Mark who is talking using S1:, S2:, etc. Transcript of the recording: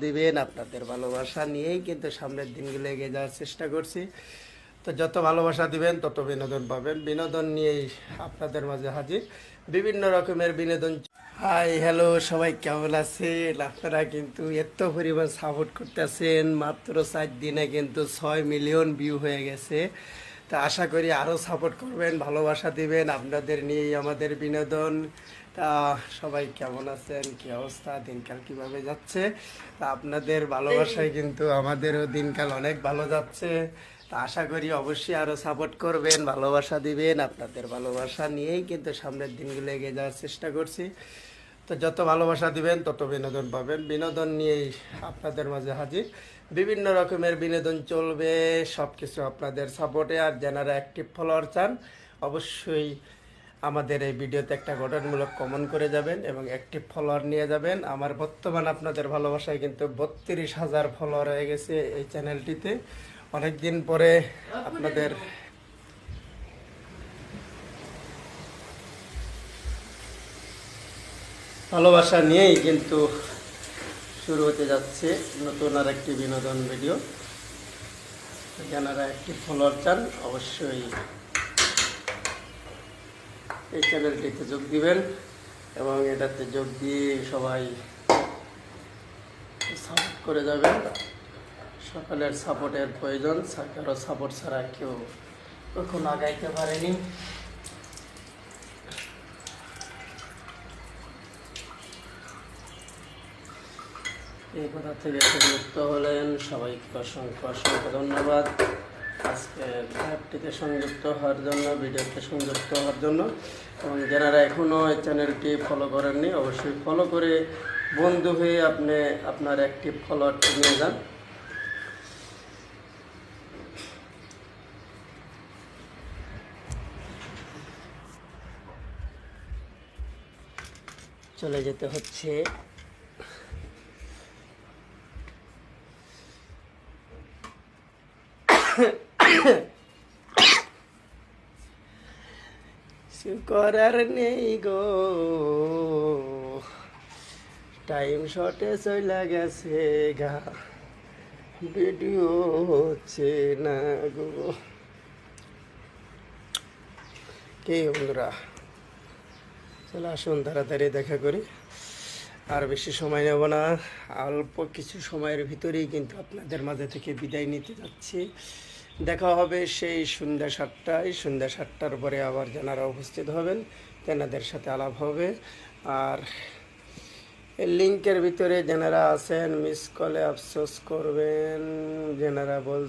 S1: দিবেন আপনাদের ভালোবাসা নিয়েই কিন্তু সামনের দিনগুলো এগিয়ে যাওয়ার চেষ্টা করছি। তো যত ভালোবাসা দিবেন তত বিনোদন পাবেন। বিনোদন নিয়েই আপনাদের মাঝে হাজির, বিভিন্ন রকমের বিনোদন। হাই হ্যালো, সবাই কেমন আছেন? আপনারা কিন্তু এত পরিমাণ সাপোর্ট করতেছেন, মাত্র 4 দিনে কিন্তু 6 মিলিয়ন ভিউ হয়ে গেছে। তা আশা করি আরও সাপোর্ট করবেন, ভালোবাসা দিবেন। আপনাদের নিয়েই আমাদের বিনোদন। তা সবাই কেমন আছেন, কি অবস্থা, দিনকাল কিভাবে যাচ্ছে? তা আপনাদের ভালোবাসায় কিন্তু আমাদেরও দিনকাল অনেক ভালো যাচ্ছে। তা আশা করি অবশ্যই আরও সাপোর্ট করবেন, ভালোবাসা দিবেন। আপনাদের ভালোবাসা নিয়েই কিন্তু সামনের দিনগুলো এগিয়ে যাওয়ার চেষ্টা করছি। তো যত ভালোবাসা দিবেন তত বিনোদন পাবেন। বিনোদন নিয়েই আপনাদের মাঝে হাজির, বিভিন্ন রকমের বিনোদন চলবে, সব কিছু আপনাদের সাপোর্টে। আর যারা অ্যাক্টিভ ফলোয়ার চান অবশ্যই আমাদের এই ভিডিওতে একটা গঠনমূলক কমেন্ট করে যাবেন এবং অ্যাক্টিভ ফলোয়ার নিয়ে যাবেন। আমার বর্তমান আপনাদের ভালোবাসায় কিন্তু 32,000 ফলোয়ার হয়ে গেছে এই চ্যানেলটিতে। অনেক দিন পরে আপনাদের ভালোবাসা নিয়েই কিন্তু শুরু হতে যাচ্ছে নতুন আর একটি বিনোদন ভিডিও। যারা একটি ফলোয়ার চান অবশ্যই এই চ্যানেলটিতে যোগ দিবেন এবং এটাতে যোগ দিয়ে সবাই সাপোর্ট করে যাবেন। সকলের সাপোর্টের প্রয়োজন, কারো সাপোর্ট ছাড়া কেউ কখনো আগাইতে পারেনি। এই কথা থেকে যুক্ত হলেন সবাইকে অসংখ্য অসংখ্য ধন্যবাদ। আজকে অ্যাপটিতে সংযুক্ত হওয়ার জন্য, ভিডিওতে সংযুক্ত হওয়ার জন্য। এবং যারা এখনও এই চ্যানেলটি ফলো করেননি অবশ্যই ফলো করে বন্ধু হয়ে আপনি আপনার অ্যাক্টিভ ফলোয়ারটি নিয়ে যান। চলে যেতে হচ্ছে করার নেই গো, টাইম শর্টে চলে গেছে গা, ভিডিও হচ্ছে না গো। কে বন্ধুরা, চলে আসুন তাড়াতাড়ি দেখা করি। আর বেশি সময় নেব না, অল্প কিছু সময়ের ভিতরেই কিন্তু আপনাদের মাঝে থেকে বিদায় নিতে যাচ্ছি। দেখা হবে সেই সন্ধ্যা 7টায়। সন্ধ্যা 7টার পরে আবার যারা উপস্থিত হবেন তেনাদের সাথে আলাপ হবে। আর এই লিঙ্কের ভিতরে যারা আছেন মিস কলে আফসোস করবেন, যারা বল